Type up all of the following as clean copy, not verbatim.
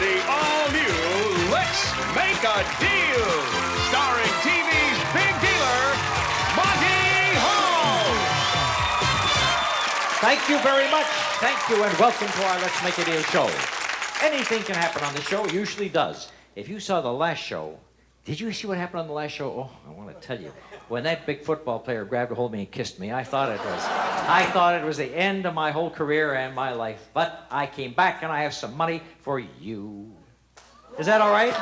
the all-new Let's Make a Deal, starring TV's big dealer, Monty Hall. Thank you very much. Thank you, and welcome to our Let's Make a Deal show. Anything can happen on the show, it usually does. If you saw the last show, did you see what happened on the last show? Oh, I want to tell you. When that big football player grabbed a hold of me and kissed me, I thought it was the end of my whole career and my life. But I came back and I have some money for you. Is that all right?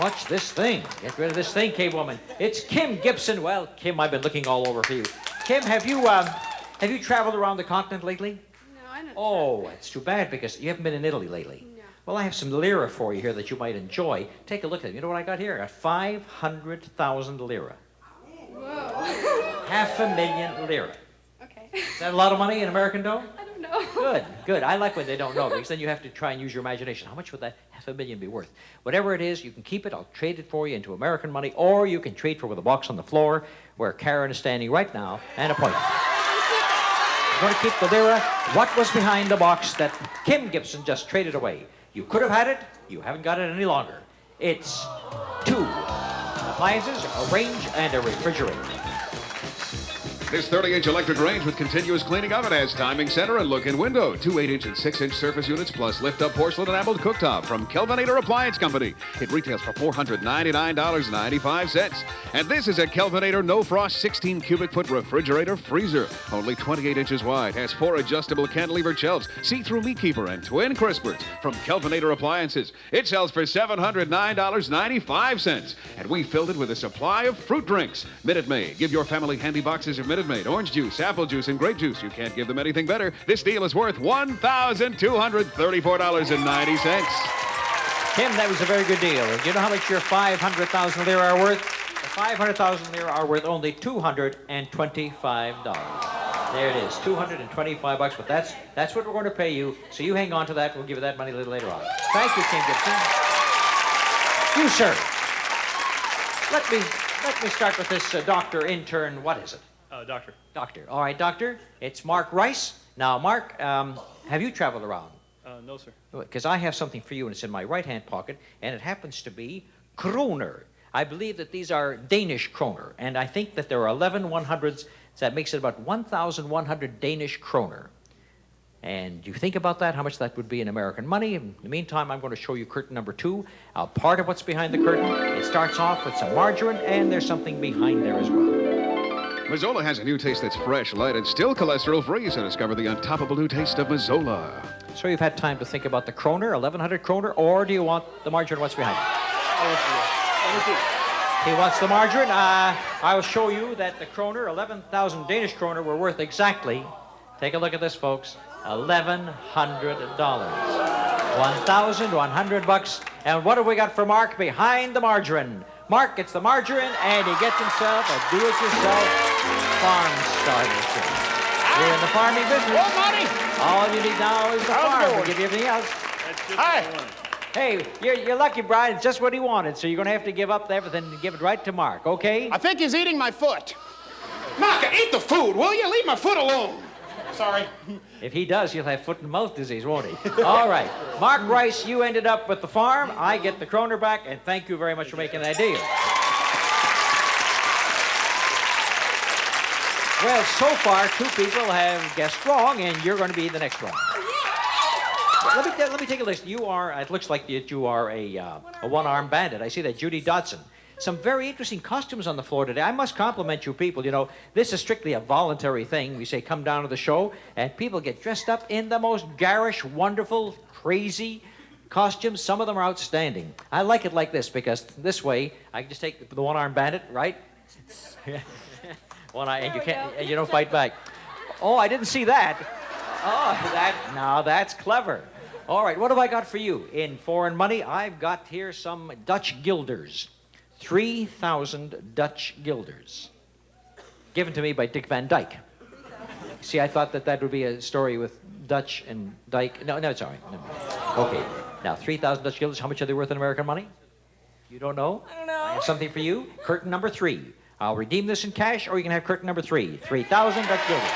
Watch this thing. Get rid of this thing, Cavewoman. It's Kim Gibson. Well, Kim, I've been looking all over for you. Kim, have you traveled around the continent lately? No, I don't. Oh, it's too bad because you haven't been in Italy lately. No. Well, I have some lira for you here that you might enjoy. Take a look at them. You know what I got here? I got 500,000 lira. Whoa. 500,000 lira. Okay. Is that a lot of money in American dough? I don't know. Good, good. I like when they don't know because then you have to try and use your imagination. How much would that 500,000 be worth? Whatever it is, you can keep it. I'll trade it for you into American money, or you can trade for it with a box on the floor where Karen is standing right now and a point. I'm going to keep the lira. What was behind the box that Kim Gibson just traded away? You could have had it. You haven't got it any longer. It's 2 appliances, a range, and a refrigerator. This 30-inch electric range with continuous cleaning oven has timing center and look-in window. 2 8-inch and 6-inch surface units plus lift-up porcelain enameled cooktop from Kelvinator Appliance Company. It retails for $499.95. And this is a Kelvinator no-frost 16 cubic foot refrigerator freezer. Only 28 inches wide. Has 4 adjustable cantilever shelves, see-through meat keeper, and twin crispers from Kelvinator Appliances. It sells for $709.95. And we filled it with a supply of fruit drinks. Minute Maid. Give your family handy boxes of Minute Maid, orange juice, apple juice, and grape juice. You can't give them anything better. This deal is worth $1,234.90. Kim, that was a very good deal. And you know how much your 500,000 lira are worth? The 500,000 lira are worth only $225. There it is, $225. But that's what we're going to pay you. So you hang on to that. We'll give you that money a little later on. Thank you, Kim Gibson. You, sir. Let me start with this doctor intern. What is it? Doctor. Doctor. All right, doctor. It's Mark Rice. Now, Mark, have you traveled around? No, sir. Because I have something for you, and it's in my right-hand pocket, and it happens to be kroner. I believe that these are Danish kroner, and I think that there are 11 100s, so that makes it about 1,100 Danish kroner. And you think about that, how much that would be in American money. In the meantime, I'm going to show you curtain number 2. Part of what's behind the curtain. It starts off with some margarine, and there's something behind there as well. Mazola has a new taste that's fresh, light, and still cholesterol-free, so discover the untoppable new taste of Mazola. So you've had time to think about the kroner, 1,100 kroner, or do you want the margarine? What's behind it? He wants the margarine. I'll show you that the kroner, 11,000 Danish kroner, were worth exactly, take a look at this, folks, $1,100. 1,100 bucks. And what have we got for Mark behind the margarine? Mark gets the margarine, and he gets himself a do-it-yourself farm starter kit. You're in the farming business. Oh, Monty! All you need now is the farm. We'll give you everything else. Hi. Hey, you're lucky, Brian. It's just what he wanted, so you're going to have to give up everything and give it right to Mark, okay? I think he's eating my foot. Mark, eat the food, will you? Leave my foot alone. Sorry. If he does, he'll have foot and mouth disease, won't he? All right. Mark Rice, you ended up with the farm. I get the kroner back, and thank you very much for making that deal. Well, so far, 2 people have guessed wrong, and you're going to be the next one. Let me take a list. It looks like you are a one-armed bandit. I see that, Judy Dodson. Some very interesting costumes on the floor today. I must compliment you people. You know, this is strictly a voluntary thing. We say come down to the show, and people get dressed up in the most garish, wonderful, crazy costumes. Some of them are outstanding. I like it like this because this way I can just take the one-armed bandit, right? One eye, and you don't fight back. Oh, I didn't see that. Oh, now that's clever. All right, what have I got for you? In foreign money, I've got here some Dutch guilders. 3,000 Dutch guilders. Given to me by Dick Van Dyke. See, I thought that would be a story with Dutch and Dyke. No, it's all right. No. Okay, now 3,000 Dutch guilders. How much are they worth in American money? You don't know? I don't know. I have something for you. Curtain number 3. I'll redeem this in cash, or you can have curtain number 3. 3,000 Dutch guilders.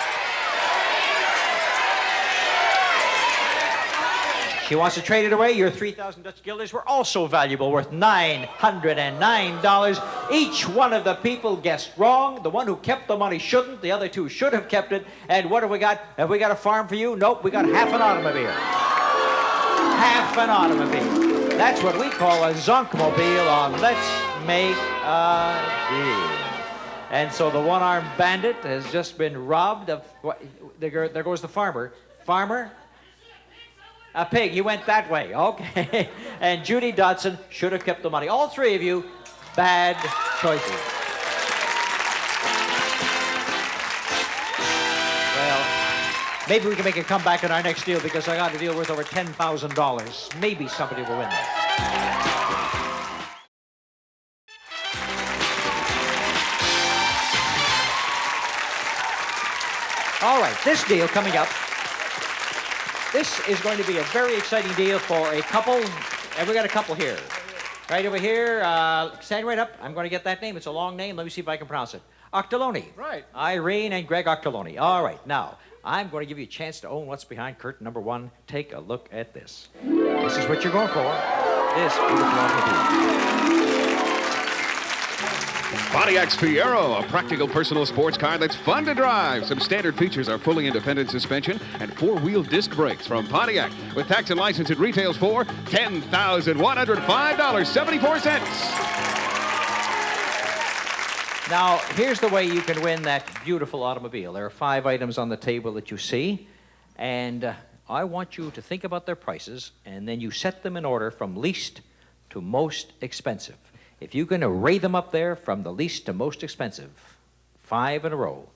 She wants to trade it away. Your 3,000 Dutch guilders were also valuable, worth $909. Each one of the people guessed wrong. The one who kept the money shouldn't. The other two should have kept it. And what have we got? Have we got a farm for you? Nope, we got half an automobile. Half an automobile. That's what we call a zonkmobile on Let's Make a Deal. And so the one-armed bandit has just been robbed of... There goes the farmer. Farmer? A pig. You went that way. Okay. And Judy Dodson should have kept the money. All three of you, bad choices. Well, maybe we can make a comeback in our next deal because I got a deal worth over $10,000. Maybe somebody will win that. All right, this deal coming up. This is going to be a very exciting deal for a couple, and we got a couple here. Right over here, stand right up. I'm going to get that name. It's a long name. Let me see if I can pronounce it. Octoloni. Right. Irene and Greg Octoloni. All right, now, I'm going to give you a chance to own what's behind curtain number one. Take a look at this. This is what you're going for. This beautiful automobile. Pontiac's Fiero, a practical personal sports car that's fun to drive. Some standard features are fully independent suspension and four-wheel disc brakes from Pontiac. With tax and license, it retails for $10,105.74. Now, here's the way you can win that beautiful automobile. There are 5 items on the table that you see, and I want you to think about their prices, and then you set them in order from least to most expensive. If you can array them up there from the least to most expensive, 5 in a row,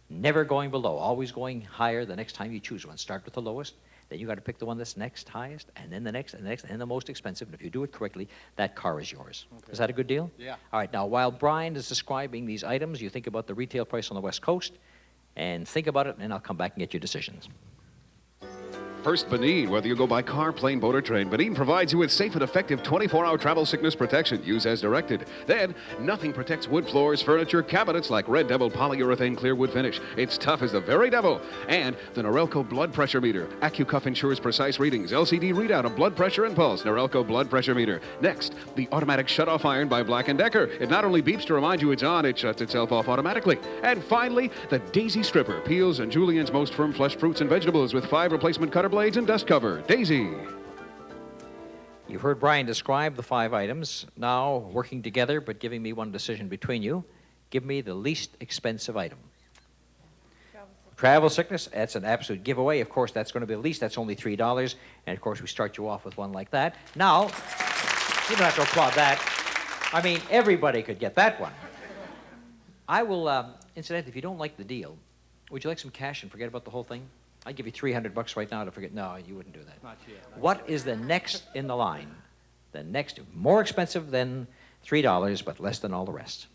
never going below, always going higher the next time you choose one. Start with the lowest, then you got to pick the one that's next highest, and then the next, and the next, and the most expensive. And if you do it correctly, that car is yours. Okay. Is that a good deal? Yeah. All right, now while Brian is describing these items, you think about the retail price on the West Coast, and think about it, and I'll come back and get your decisions. First, Benin. Whether you go by car, plane, boat, or train, Benin provides you with safe and effective 24-hour travel sickness protection. Use as directed. Then, nothing protects wood floors, furniture, cabinets like Red Devil polyurethane clear wood finish. It's tough as the very devil. And the Norelco blood pressure meter. AccuCuff ensures precise readings. LCD readout of blood pressure and pulse. Norelco blood pressure meter. Next, the automatic shut-off iron by Black & Decker. It not only beeps to remind you it's on, it shuts itself off automatically. And finally, the Daisy Stripper. Peels and Julien's most firm flesh fruits and vegetables with 5 replacement cutter blades and dust cover. Daisy. You've heard Brian describe the 5 items. Now, working together but giving me one decision between you, give me the least expensive item. Travel sickness, that's an absolute giveaway. Of course, that's going to be the least. That's only $3. And, of course, we start you off with one like that. Now, you don't have to applaud that. I mean, everybody could get that one. I will, incidentally, if you don't like the deal, would you like some cash and forget about the whole thing? I'd give you $300 right now to forget. No, you wouldn't do that. Not yet. What is the next in the line? The next, more expensive than $3, but less than all the rest.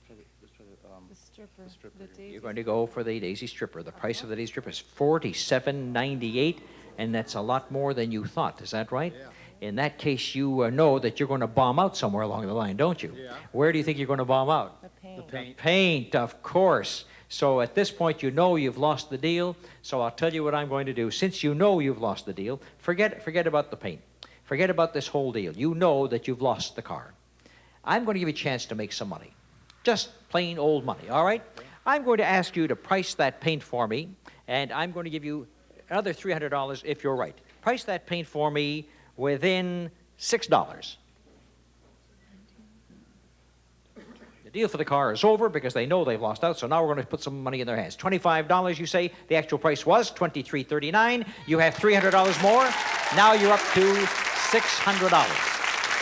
The stripper. The Daisy You're going to go for the Daisy Stripper. The price of the Daisy Stripper is $47.98, and that's a lot more than you thought. Is that right? Yeah. In that case, you know that you're going to bomb out somewhere along the line, don't you? Yeah. Where do you think you're going to bomb out? The paint. The paint. Paint, of course. So at this point, you know you've lost the deal. So I'll tell you what I'm going to do. Since you know you've lost the deal, forget about the paint. Forget about this whole deal. You know that you've lost the car. I'm going to give you a chance to make some money. Just plain old money, all right? I'm going to ask you to price that paint for me, and I'm going to give you another $300 if you're right. Price that paint for me within $6. The deal for the car is over because they know they've lost out, so now we're going to put some money in their hands. $25, you say. The actual price was $23.39. You have $300 more. Now you're up to $600.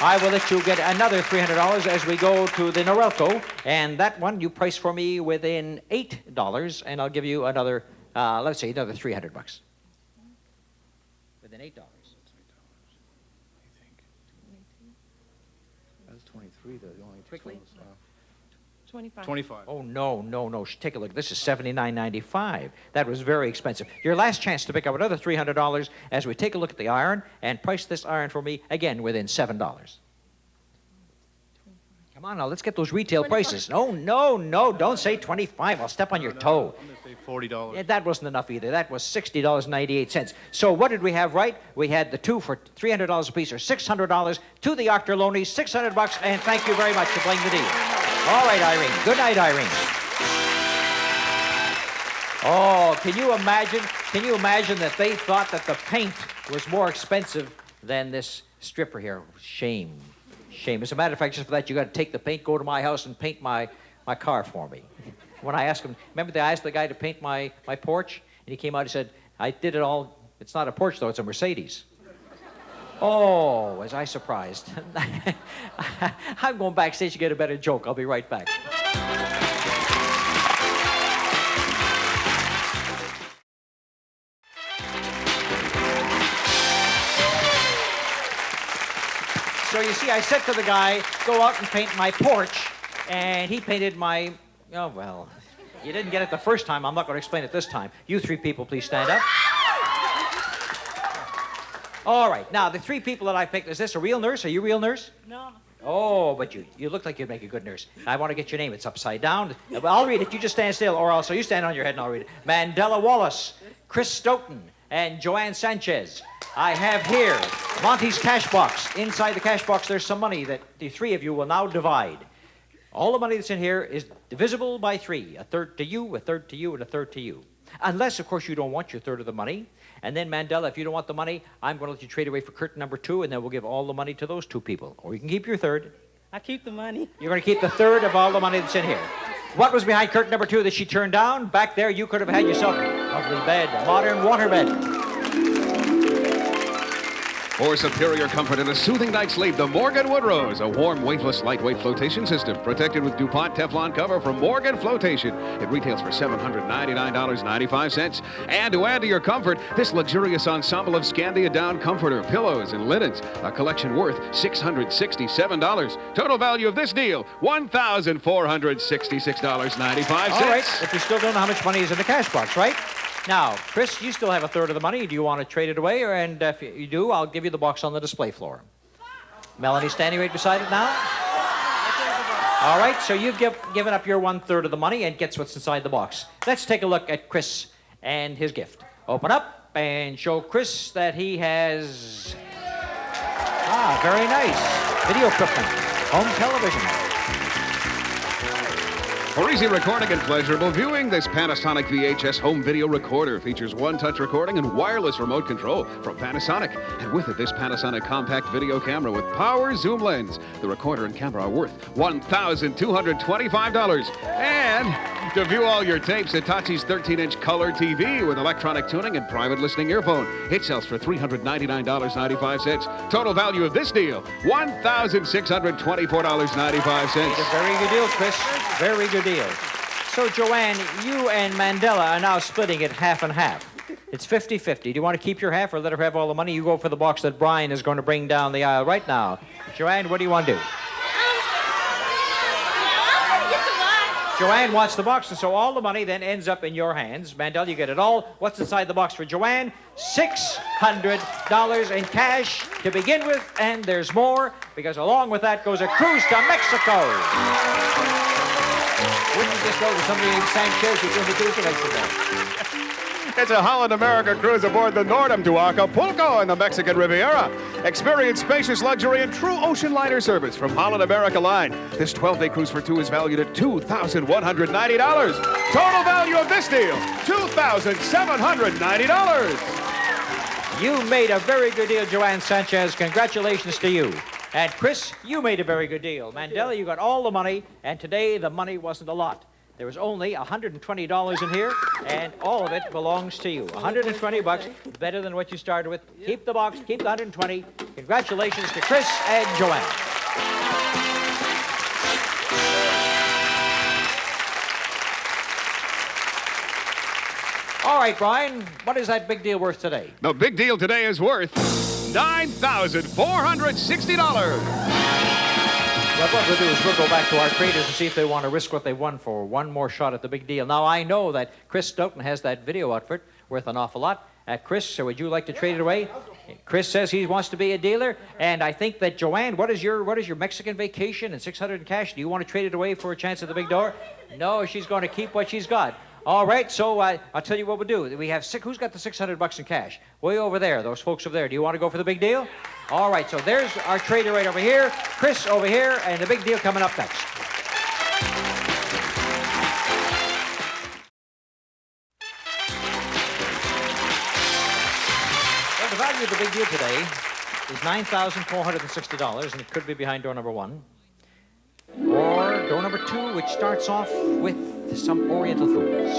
I will let you get another $300 as we go to the Norelco, and that one you price for me within $8, and I'll give you another, let's say, another $300. Within $8. That's 23, though. The only Quickly. 25. 25. Oh, no. Take a look. This is $79.95. That was very expensive. Your last chance to pick up another $300 as we take a look at the iron and price this iron for me again within $7. Come Come on now, let's get those retail prices. No, don't say 25. I'll step on your toe. I'm going to say $40. Yeah, that wasn't enough either. That was $60.98. So what did we have right? We had the two for $300 apiece, or $600 to the Octorlonis, $600, and thank you very much for playing the deal. All right, Irene. Good night, Irene. Oh, can you imagine that they thought that the paint was more expensive than this stripper here? Shame. As a matter of fact, just for that, you got to take the paint, go to my house, and paint my car for me. When I asked him, remember I asked the guy to paint my porch? And he came out and said, I did it all. It's not a Porsche, though. It's a Mercedes. Oh, was I surprised. I'm going backstage to get a better joke. I'll be right back. So you see, I said to the guy, go out and paint my porch, and he painted my, oh, well, you didn't get it the first time. I'm not going to explain it this time. You three people, please stand up. All right, now, the three people that I picked, is this a real nurse? Are you a real nurse? No. Oh, but you look like you'd make a good nurse. I want to get your name. It's upside down. I'll read it. You just stand still, or also you stand on your head and I'll read it. Mandela Wallace, Chris Stoughton, and Joanne Sanchez. I have here Monty's cash box. Inside the cash box, there's some money that the three of you will now divide. All the money that's in here is divisible by three. A third to you, a third to you, and a third to you. Unless, of course, you don't want your third of the money. And then, Mandela, if you don't want the money, I'm going to let you trade away for curtain number 2, and then we'll give all the money to those two people. Or you can keep your third. I keep the money. You're going to keep the third of all the money that's in here. What was behind curtain number 2 that she turned down? Back there, you could have had yourself a lovely bed, a modern water bed. For superior comfort and a soothing night's sleep, the Morgan Woodrow's, a warm, weightless, lightweight flotation system protected with DuPont Teflon cover from Morgan Flotation. It retails for $799.95. And to add to your comfort, this luxurious ensemble of Scandia down comforter, pillows, and linens, a collection worth $667. Total value of this deal, $1,466.95. All right, if you still don't know how much money is in the cash box, right? Now, Chris, you still have a third of the money. Do you want to trade it away? And if you do, I'll give you the box on the display floor. Melanie standing right beside it now? All right, so you've given up your 1/3 of the money and gets what's inside the box. Let's take a look at Chris and his gift. Open up and show Chris that he has... Ah, very nice. Video equipment. Home television. For easy recording and pleasurable viewing, this Panasonic VHS home video recorder features one-touch recording and wireless remote control from Panasonic. And with it, this Panasonic compact video camera with power zoom lens. The recorder and camera are worth $1,225. And to view all your tapes, Hitachi's 13-inch color TV with electronic tuning and private listening earphone. It sells for $399.95. Total value of this deal, $1,624.95. A very good deal, Chris. Very good deal. So, Joanne, you and Mandela are now splitting it half and half. It's 50-50. Do you want to keep your half or let her have all the money? You go for the box that Brian is going to bring down the aisle right now. Joanne, what do you want to do? Joanne wants the box, and so all the money then ends up in your hands. Mandela, you get it all. What's inside the box for Joanne? $600 in cash to begin with, and there's more, because along with that goes a cruise to Mexico. Wouldn't just go to somebody named Sanchez who's going to cruise to Mexico. It's a Holland America cruise aboard the Nordam to Acapulco in the Mexican Riviera. Experience spacious luxury and true ocean liner service from Holland America Line. This 12-day cruise for two is valued at $2,190. Total value of this deal, $2,790. You made a very good deal, Joanne Sanchez. Congratulations to you. And Chris, you made a very good deal. Mandela, you got all the money, and today the money wasn't a lot. There was only $120 in here, and all of it belongs to you. $120, better than what you started with. Keep the box, keep the 120. Congratulations to Chris and Joanne. All right, Brian, what is that big deal worth today? The big deal today is worth $9,460. Well, what we'll do is we'll go back to our traders and see if they want to risk what they won for one more shot at the big deal. Now, I know that Chris Stoughton has that video outfit worth an awful lot, Chris, would you like to trade it away? Chris says he wants to be a dealer, and I think that Joanne, what is your Mexican vacation and 600 in cash? Do you want to trade it away for a chance at the big door? No, she's going to keep what she's got. All right, so I'll tell you what we'll do. We have who's got the $600 in cash? Way over there, those folks over there. Do you want to go for the big deal? All right, so there's our trader right over here, Chris over here, and the big deal coming up next. Well, the value of the big deal today is $9,460, and it could be behind door number 1. Or door number 2, which starts off with some Oriental foods.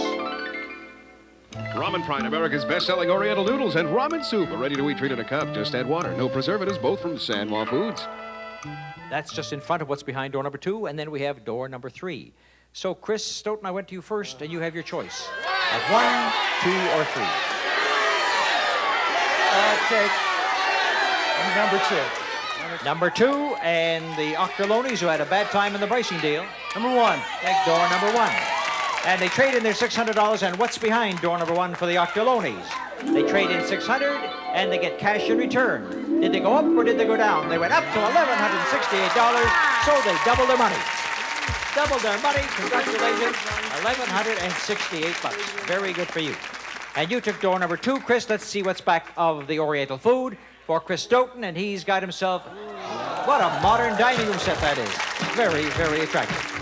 Ramen Prime, America's best-selling Oriental noodles and ramen soup, a ready-to-eat treat in a cup. Just add water. No preservatives, both from Sanwa Foods. That's just in front of what's behind door number 2, and then we have door number 3. So, Chris Stoughton, I went to you first, and you have your choice of 1, 2, or 3. I'll take number 2. Number 2, and the Octolonis, who had a bad time in the pricing deal. Number 1. Take door number 1. And they trade in their $600, and what's behind door number 1 for the Octolonis? They trade in $600, and they get cash in return. Did they go up or did they go down? They went up to $1,168, so they doubled their money. Doubled their money. Congratulations. $1,168. Very good for you. And you took door number 2, Chris. Let's see what's back of the Oriental food for Chris Stoughton, and he's got himself, what a modern dining room set that is. Very, very attractive.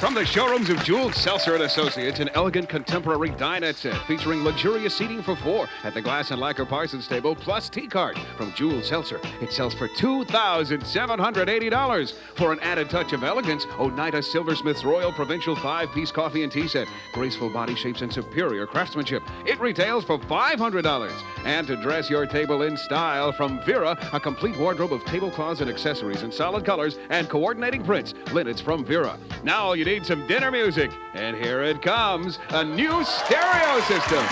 From the showrooms of Jules Seltzer and Associates, an elegant contemporary dinette set featuring luxurious seating for 4 at the Glass and Lacquer Parsons table, plus tea card from Jules Seltzer. It sells for $2,780. For an added touch of elegance, Oneida Silversmith's Royal Provincial 5-piece coffee and tea set. Graceful body shapes and superior craftsmanship. It retails for $500. And to dress your table in style, from Vera, a complete wardrobe of tablecloths and accessories in solid colors and coordinating prints. Linnets from Vera. Now you need some dinner music, and here it comes, a new stereo system.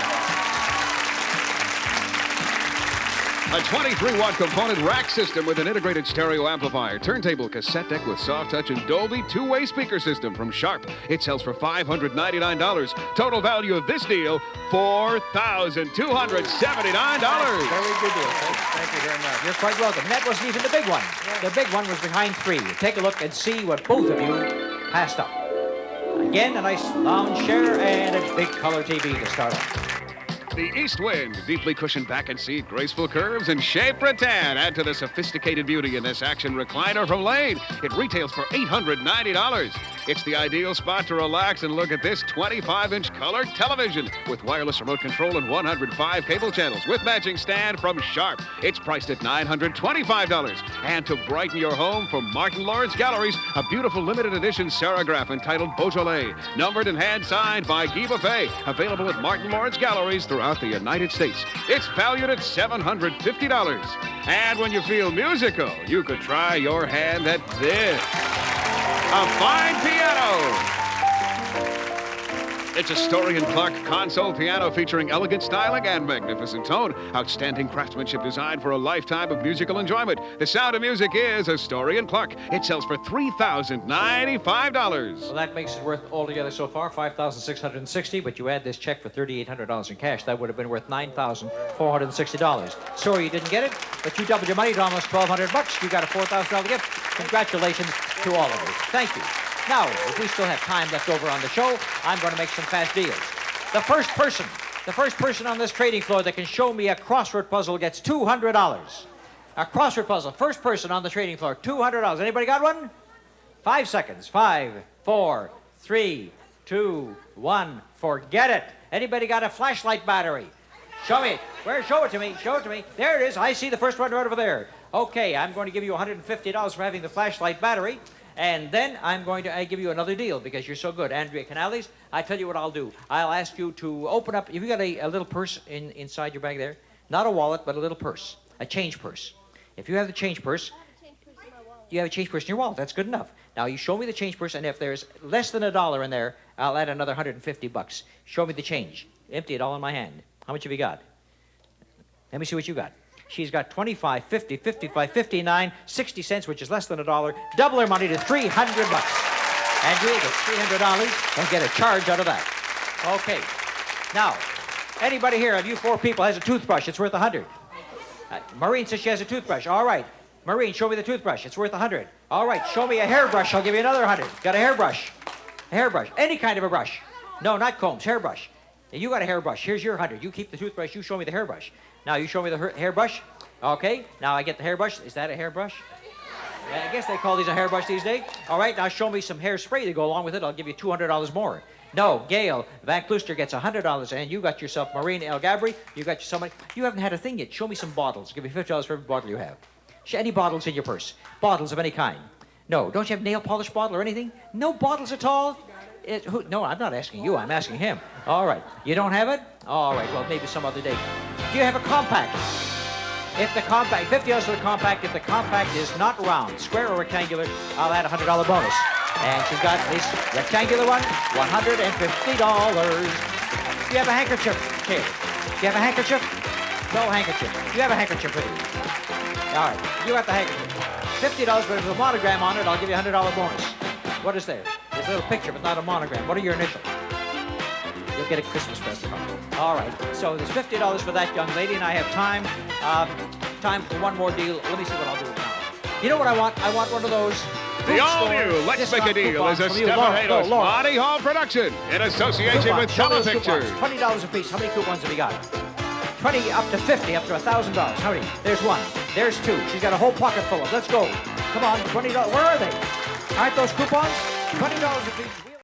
A 23-watt component rack system with an integrated stereo amplifier, turntable, cassette deck with soft touch, and Dolby two-way speaker system from Sharp. It sells for $599. Total value of this deal, $4,279. Very good deal. Thank you very much. You're quite welcome. That wasn't even the big one. The big one was behind 3. Take a look and see what both of you passed up. Again, a nice lounge chair and a big color TV to start off. The East Wind, deeply cushioned back and seat, graceful curves, and shaped rattan add to the sophisticated beauty in this action recliner from Lane. It retails for $890. It's the ideal spot to relax and look at this 25-inch color television with wireless remote control and 105 cable channels with matching stand from Sharp. It's priced at $925. And to brighten your home, from Martin Lawrence Galleries, a beautiful limited edition serograph entitled Beaujolais, numbered and hand-signed by Guy Buffet, available at Martin Lawrence Galleries throughout the United States. It's valued at $750. And when you feel musical, you could try your hand at this. A fine piano. It's a Story and Clark console piano featuring elegant styling and magnificent tone. Outstanding craftsmanship designed for a lifetime of musical enjoyment. The sound of music is a Story and Clark. It sells for $3,095. Well, that makes it worth altogether so far $5,660, but you add this check for $3,800 in cash, that would have been worth $9,460. Sorry you didn't get it, but you doubled your money to almost $1,200. You got a $4,000 gift. Congratulations to all of you. Thank you. Now, if we still have time left over on the show, I'm going to make some fast deals. The first person on this trading floor that can show me a crossword puzzle gets $200. A crossword puzzle, first person on the trading floor, $200. Anybody got one? 5 seconds. 5, 4, 3, 2, 1. Forget it. Anybody got a flashlight battery? Show me it. Where? Show it to me. Show it to me. There it is. I see the first one right over there. Okay, I'm going to give you $150 for having the flashlight battery. And then I'm going to give you another deal because you're so good. Andrea Canales, I tell you what I'll do. I'll ask you to open up. Have you got a little purse inside your bag there? Not a wallet, but a little purse. A change purse. If you have the change purse, you have a change purse in your wallet. That's good enough. Now, you show me the change purse, and if there's less than $1 in there, I'll add another $150. Show me the change. Empty it all in my hand. How much have you got? Let me see what you got. She's got 25, 50, 55, 59, 60 cents, which is less than $1. Double her money to $300. Andrea gets $300 and get a charge out of that. Okay. Now, Anybody here, of you 4 people, has a toothbrush? It's worth 100. Maureen says she has a toothbrush. All right. Maureen, show me the toothbrush. It's worth 100. All right. Show me a hairbrush. I'll give you another 100. Got a hairbrush. A hairbrush. Any kind of a brush. No, not combs. Hairbrush. You got a hairbrush. Here's your 100. You keep the toothbrush. You show me the hairbrush. Now, you show me the hairbrush. Okay. Now, I get the hairbrush. Is that a hairbrush? I guess they call these a hairbrush these days. All right. Now, show me some hairspray to go along with it. I'll give you $200 more. No, Gail Van Cloester gets $100, and you got yourself Maureen El Gabri. You got somebody. You haven't had a thing yet. Show me some bottles. Give me $50 for every bottle you have. Any bottles in your purse? Bottles of any kind. No, don't you have nail polish bottle or anything? No bottles at all? No, I'm not asking you. I'm asking him. All right. You don't have it? All right. Well, maybe some other day. Do you have a compact? If the compact, $50 for the compact. If the compact is not round, square or rectangular, I'll add a $100 bonus. And she's got this rectangular one, $150. Do you have a handkerchief, kid? Do you have a handkerchief? No handkerchief. Do you have a handkerchief with you? All right. You have the handkerchief. $50, but if there's a monogram on it, I'll give you a $100 bonus. What is there? There's a little picture, but not a monogram. What are your initials? You'll get a Christmas present. All right. So there's $50 for that young lady, and I have time for one more deal. Let me see what I'll do now. You know what I want? I want one of those. The all-new Let's Make a Deal is a Stephen Monty Hall production in association with Color Pictures. $20 a piece. How many coupons have you got? 20 up to 50, up to $1,000. How many? There's 1. There's 2. She's got a whole pocket full of. Let's go. Come on, $20. Where are they? Aren't those coupons? $20 a piece.